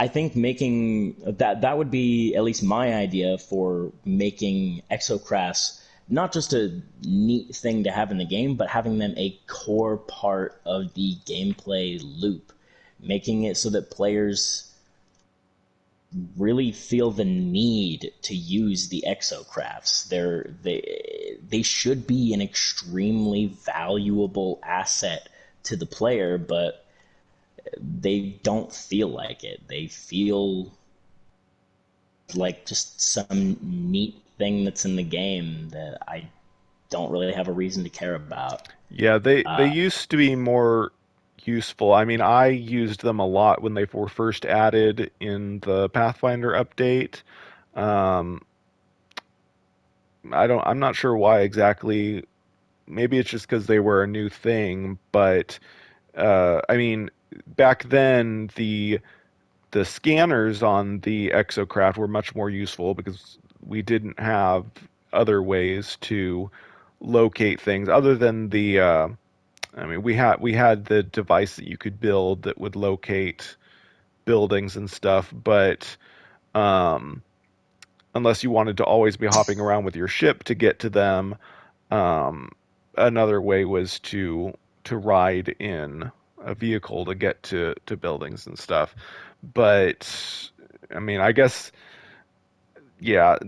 I think making that would be at least my idea for making exocrafts not just a neat thing to have in the game, but having them a core part of the gameplay loop, making it so that players really feel the need to use the exocrafts. They should be an extremely valuable asset to the player, but they don't feel like it. They feel like just some neat thing that's in the game that I don't really have a reason to care about. Yeah, they Uh, used to be more useful. I mean, I used them a lot when they were first added in the Pathfinder update. Um, I'm not sure why exactly. Maybe it's just because they were a new thing, but I mean, back then the scanners on the exocraft were much more useful because we didn't have other ways to locate things other than the I mean, we had the device that you could build that would locate buildings and stuff, but um, unless you wanted to always be hopping around with your ship to get to them, um, another way was to ride in a vehicle to get to buildings and stuff. But I mean, I guess yeah,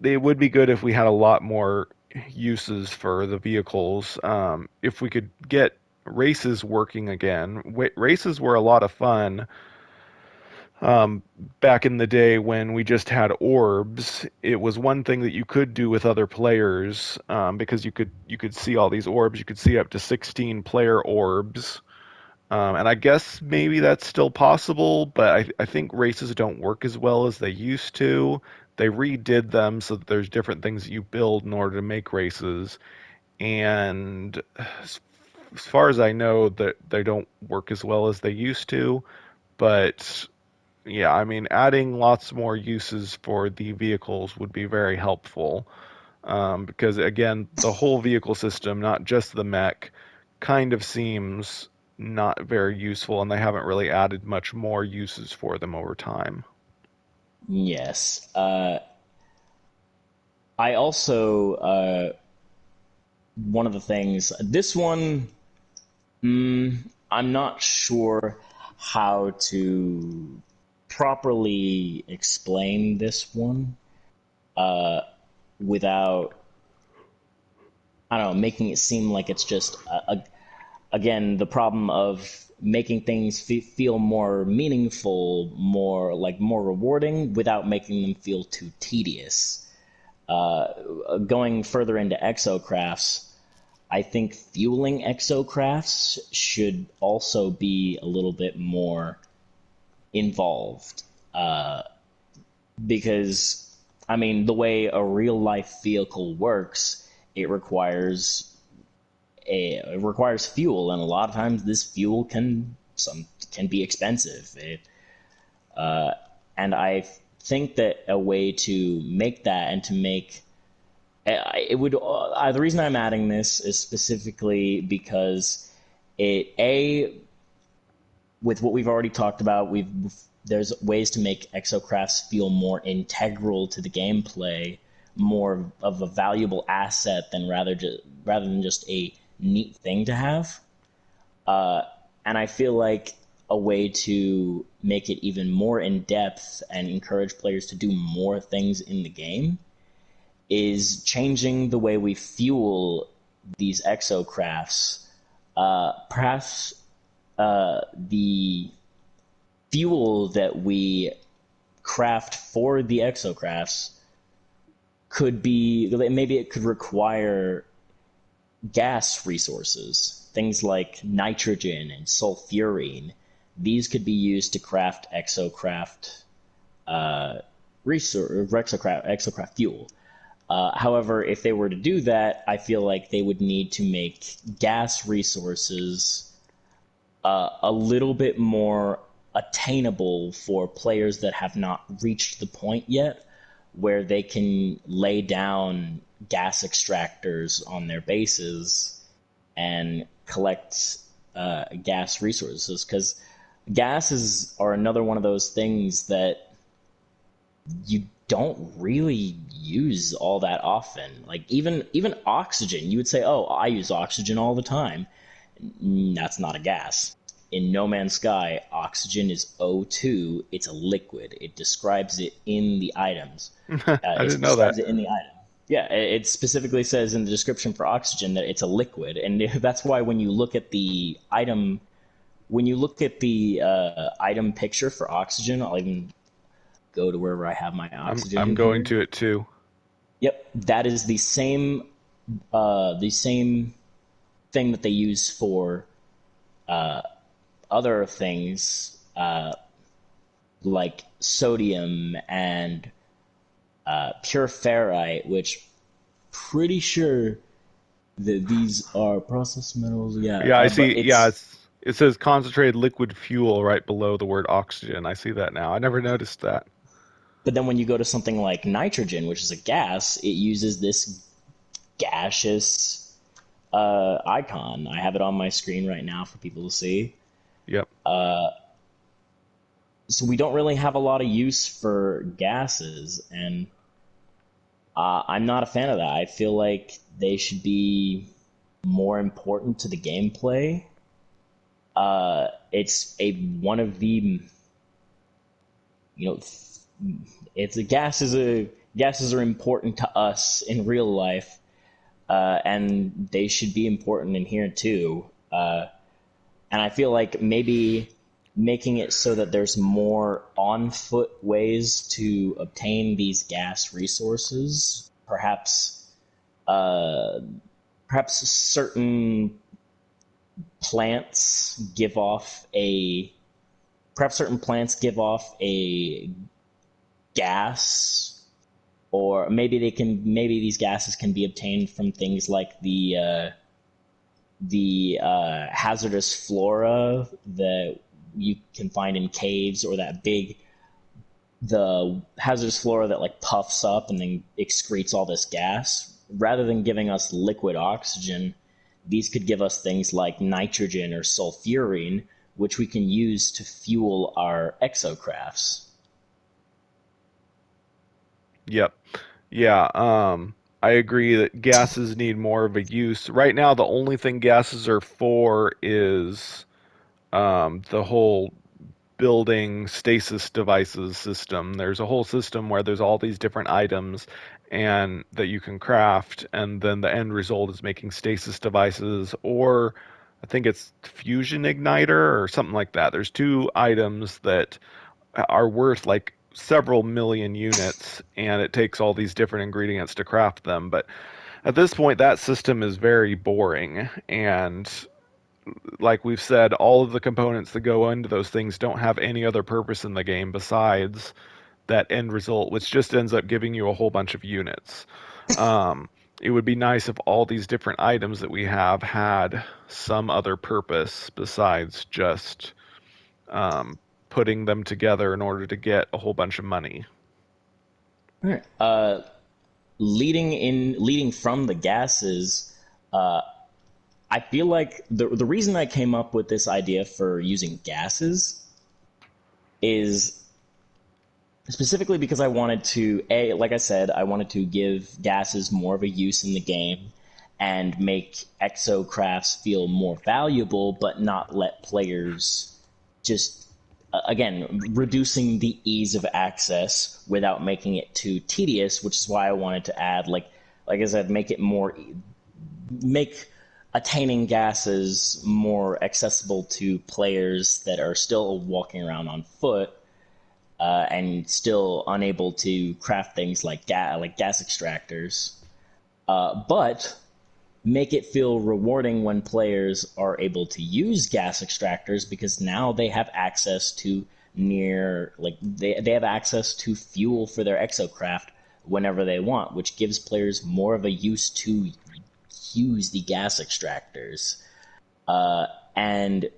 it would be good if we had a lot more uses for the vehicles. If we could get races working again, races were a lot of fun. Back in the day when we just had orbs, it was one thing that you could do with other players because you could see all these orbs. You could see up to 16 player orbs, and I guess maybe that's still possible, but I think races don't work as well as they used to. They redid them so that there's different things you build in order to make races, and as far as I know, that they don't work as well as they used to. But yeah, I mean, adding lots more uses for the vehicles would be very helpful. Because again, the whole vehicle system, not just the mech, kind of seems not very useful, and they haven't really added much more uses for them over time. yes. I also one of the things this one I'm not sure how to properly explain this one without I don't know making it seem like it's just again the problem of making things feel more meaningful, more rewarding without making them feel too tedious. Going further into exocrafts, I think fueling exocrafts should also be a little bit more involved. Because, I mean, the way a real life vehicle works, it requires it requires fuel, and a lot of times this fuel can be expensive. And I think that a way to make that and to make it would the reason I'm adding this is specifically because it a with what we've already talked about, we've there's ways to make exocrafts feel more integral to the gameplay, more of a valuable asset than rather than just a neat thing to have. And I feel like a way to make it even more in depth and encourage players to do more things in the game is changing the way we fuel these exocrafts. Perhaps the fuel that we craft for the exocrafts could be maybe it could require gas resources, things like nitrogen and sulfurine. These could be used to craft exocraft exocraft fuel. However, if they were to do that, I feel like they would need to make gas resources a little bit more attainable for players that have not reached the point yet where they can lay down gas extractors on their bases and collect gas resources. Because gases are another one of those things that you don't really use all that often. Like even oxygen, you would say, "Oh, I use oxygen all the time." That's not a gas. In No Man's Sky, oxygen is O2. It's a liquid. It describes it in the items. I It didn't know describes that. it in the item. Yeah, it specifically says in the description for oxygen that it's a liquid, and that's why when you look at the item, when you look at the item picture for oxygen, I'll even go to wherever I have my oxygen I'm in going here. to it too. Yep, that is the same thing that they use for other things like sodium and pure ferrite, which pretty sure that these are processed metals. Yeah, Yeah, I but see. Yeah, it's it says concentrated liquid fuel right below the word oxygen. I see that now. I never noticed that. but then when you go to something like nitrogen, which is a gas, it uses this gaseous icon. I have it on my screen right now for people to see. Yep. So we don't really have a lot of use for gases, and I'm not a fan of that. I feel like they should be more important to the gameplay. It's a one of the you know it's a gases are important to us in real life, and they should be important in here too. And I feel like maybe making it so that there's more on foot ways to obtain these gas resources, uh, perhaps certain plants give off a perhaps certain plants give off a gas, or maybe these gases can be obtained from things like the hazardous flora that you can find in caves, or that big the hazardous flora that like puffs up and then excretes all this gas. Rather than giving us liquid oxygen, these could give us things like nitrogen or sulfurine, which we can use to fuel our exocrafts. Yep. Yeah. I agree that gases need more of a use. Right now, the only thing gases are for is the whole building stasis devices system. There's a whole system where there's all these different items and that you can craft, and then the end result is making stasis devices, or I think it's fusion igniter or something like that. There's two items that are worth like several million units, and it takes all these different ingredients to craft them. But at this point, that system is very boring, and like we've said, all of the components that go into those things don't have any other purpose in the game besides that end result, which just ends up giving you a whole bunch of units. Um, it would be nice if all these different items that we have had some other purpose besides just um, putting them together in order to get a whole bunch of money. All right. Leading from the gases, uh, I feel like the reason I came up with this idea for using gases is specifically because I wanted to, like I said, I wanted to give gases more of a use in the game and make exocrafts feel more valuable, but not let players just, again, reducing the ease of access without making it too tedious, which is why I wanted to add, like I said, make attaining gases more accessible to players that are still walking around on foot, and still unable to craft things like gas extractors. But make it feel rewarding when players are able to use gas extractors, because now they have access to they have access to fuel for their exocraft whenever they want, which gives players more of a use to use the gas extractors. And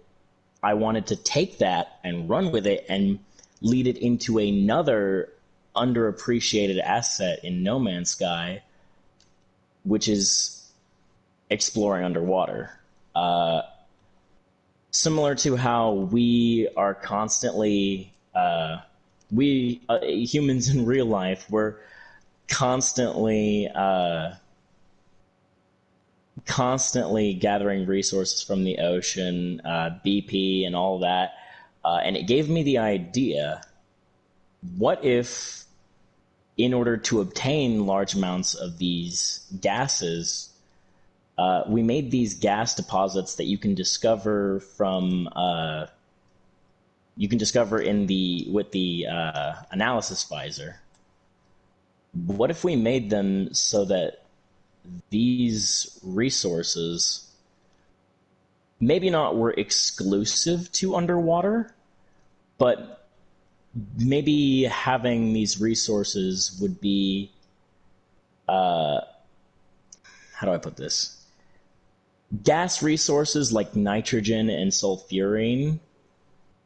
I wanted to take that and run with it and lead it into another underappreciated asset in No Man's Sky, which is exploring underwater. similar to how we are constantly we humans in real life, we're constantly constantly gathering resources from the ocean, BP and all that. And it gave me the idea, what if, in order to obtain large amounts of these gases, we made these gas deposits that you can discover in the with the analysis visor. What if we made them so that these resources maybe not were exclusive to underwater, but maybe having these resources would be, how do I put this? Gas resources like nitrogen and sulfurine,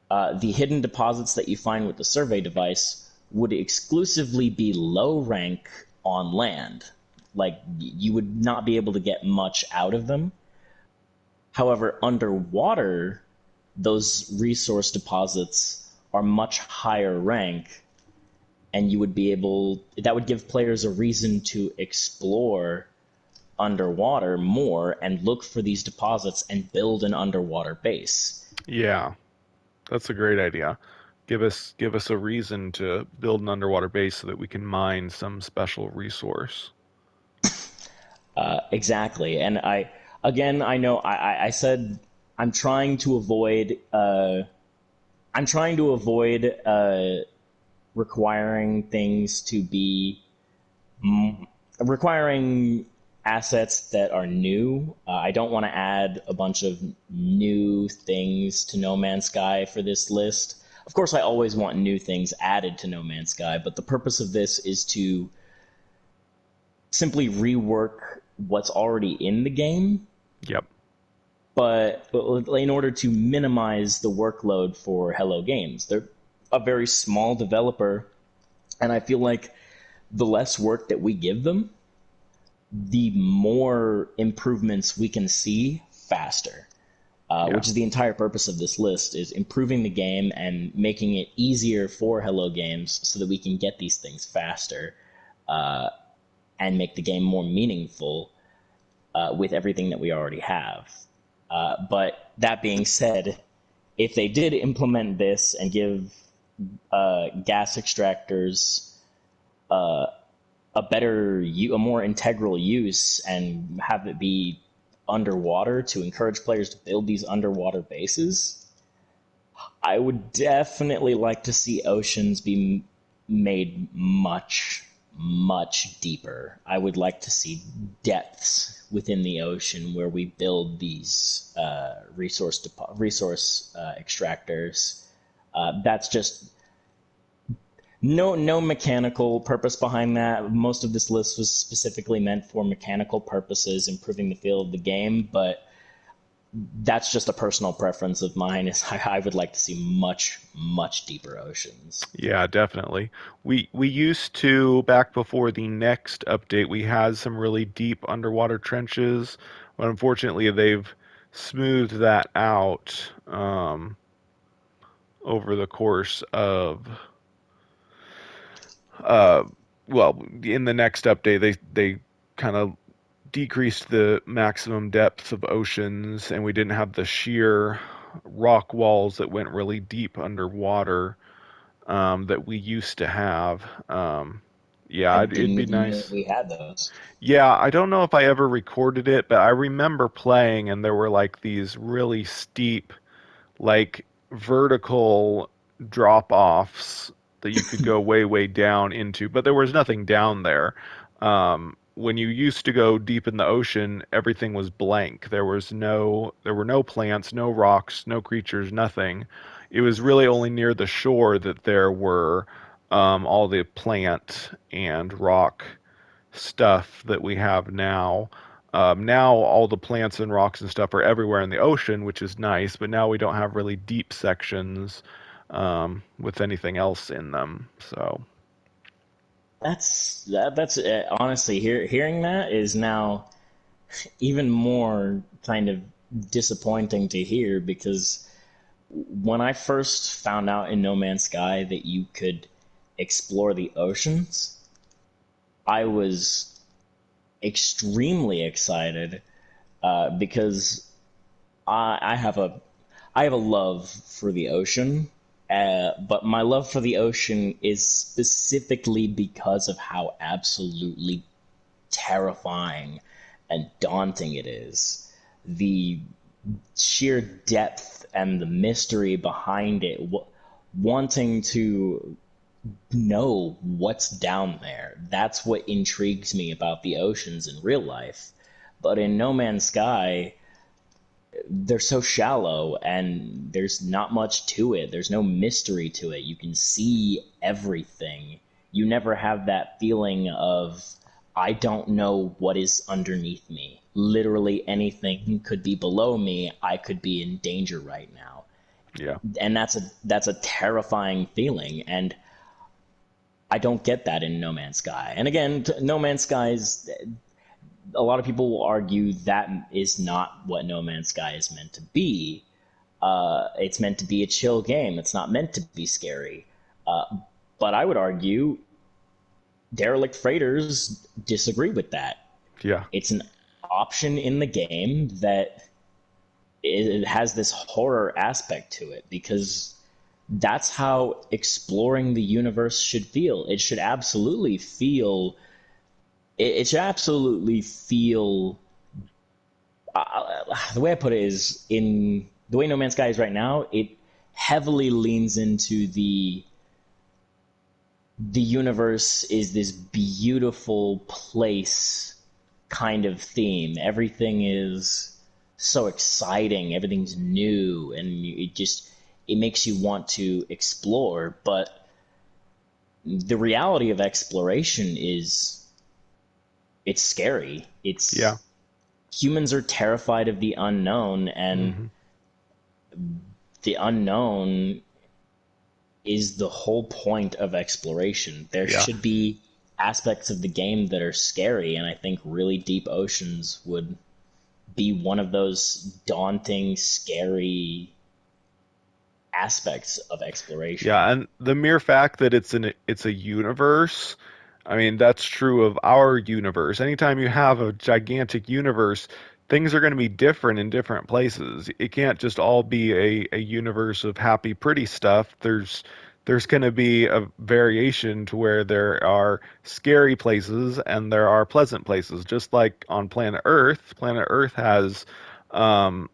the hidden deposits that you find with the survey device would exclusively be low rank on land. Like, you would not be able to get much out of them. However, underwater, those resource deposits are much higher rank, and you would be able, that would give players a reason to explore underwater more and look for these deposits and build an underwater base. Yeah, that's a great idea. Give us a reason to build an underwater base so that we can mine some special resource. Exactly. And again, I know I said I'm trying to avoid, I'm trying to avoid requiring things to be requiring assets that are new. I don't want to add a bunch of new things to No Man's Sky for this list. Of course, I always want new things added to No Man's Sky, but the purpose of this is to simply rework what's already in the game, Yep. but in order to minimize the workload for Hello Games. They're a very small developer, and I feel like the less work that we give them, the more improvements we can see faster. Yeah. Which is the entire purpose of this list, is improving the game and making it easier for Hello Games so that we can get these things faster, and make the game more meaningful with everything that we already have. But that being said, if they did implement this and give gas extractors a more integral use and have it be underwater to encourage players to build these underwater bases, I would definitely like to see oceans be made much, much deeper. I would like to see depths within the ocean where we build these resource extractors. That's just no mechanical purpose behind that. Most of this list was specifically meant for mechanical purposes, improving the feel of the game, but that's just a personal preference of mine. Is I would like to see much, much deeper oceans. Yeah, definitely. We used to, back before the next update, we had some really deep underwater trenches, but unfortunately they've smoothed that out over the course of uh well, in the next update they kind of decreased the maximum depth of oceans, and we didn't have the sheer rock walls that went really deep underwater that we used to have. I Yeah, it'd didn't be even know nice. we had those. Yeah, I don't know if I ever recorded it, but I remember playing, and there were like these really steep, like vertical drop offs that you could go way, way down into, but there was nothing down there. When you used to go deep in the ocean, everything was blank. There were no plants, no rocks, no creatures, nothing. It was really only near the shore that there were all the plant and rock stuff that we have now. Now all the plants and rocks and stuff are everywhere in the ocean, which is nice, but now we don't have really deep sections with anything else in them. So, That's honestly, hearing that is now even more kind of disappointing to hear because when I first found out in No Man's Sky that you could explore the oceans, I was extremely excited because I have a love for the ocean, but my love for the ocean is specifically because of how absolutely terrifying and daunting it is. The sheer depth and the mystery behind it, wanting to know what's down there. That's what intrigues me about the oceans in real life. But in No Man's Sky, they're so shallow and there's not much to it. There's no mystery to it. You can see everything. You never have that feeling of, I don't know what is underneath me. Literally anything could be below me. I could be in danger right now. Yeah. And that's a terrifying feeling. And I don't get that in No Man's Sky. And again, No Man's Sky is, a lot of people will argue that is not what No Man's Sky is meant to be. It's meant to be a chill game. It's not meant to be scary. Uh, but I would argue derelict freighters disagree with that. Yeah. It's an option in the game that it has this horror aspect to it because that's how exploring the universe should feel. It should absolutely feel the way I put it is in the way No Man's Sky is right now. It heavily leans into the universe is this beautiful place kind of theme. Everything is so exciting. Everything's new, and it makes you want to explore. But the reality of exploration is it's scary. Yeah. It's humans are terrified of the unknown, and Hmm. the unknown is the whole point of exploration. There Yeah. should be aspects of the game that are scary, and I think really deep oceans would be one of those daunting, scary aspects of Yeah, exploration. and the mere fact that it's a universe, I mean, that's true of our universe. Anytime you have a gigantic universe, things are going to be different in different places. It can't just all be a universe of happy, pretty stuff. There's going to be a variation to where there are scary places and there are pleasant places. Just like on planet Earth has um,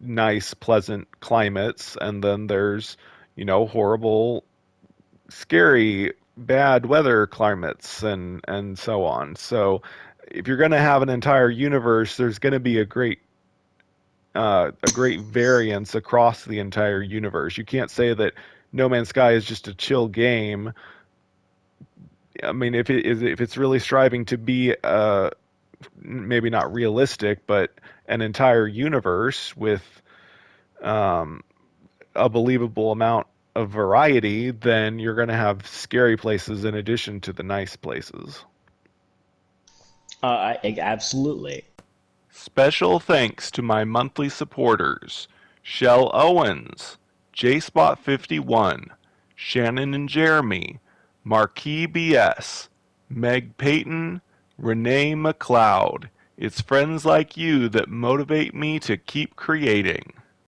nice, pleasant climates, and then there's, horrible, scary, bad weather climates and so on. So if you're going to have an entire universe, there's going to be a great variance across the entire universe. You can't say that No Man's Sky is just a chill game. I mean, if it's really striving to be maybe not realistic, but an entire universe with um, a believable amount of variety, then you're going to have scary places in addition to the nice places. Absolutely. Special thanks to my monthly supporters: Shell Owens, JSpot51, Shannon and Jeremy, Marquis BS, Meg Payton, Renee McLeod. It's friends like you that motivate me to keep creating.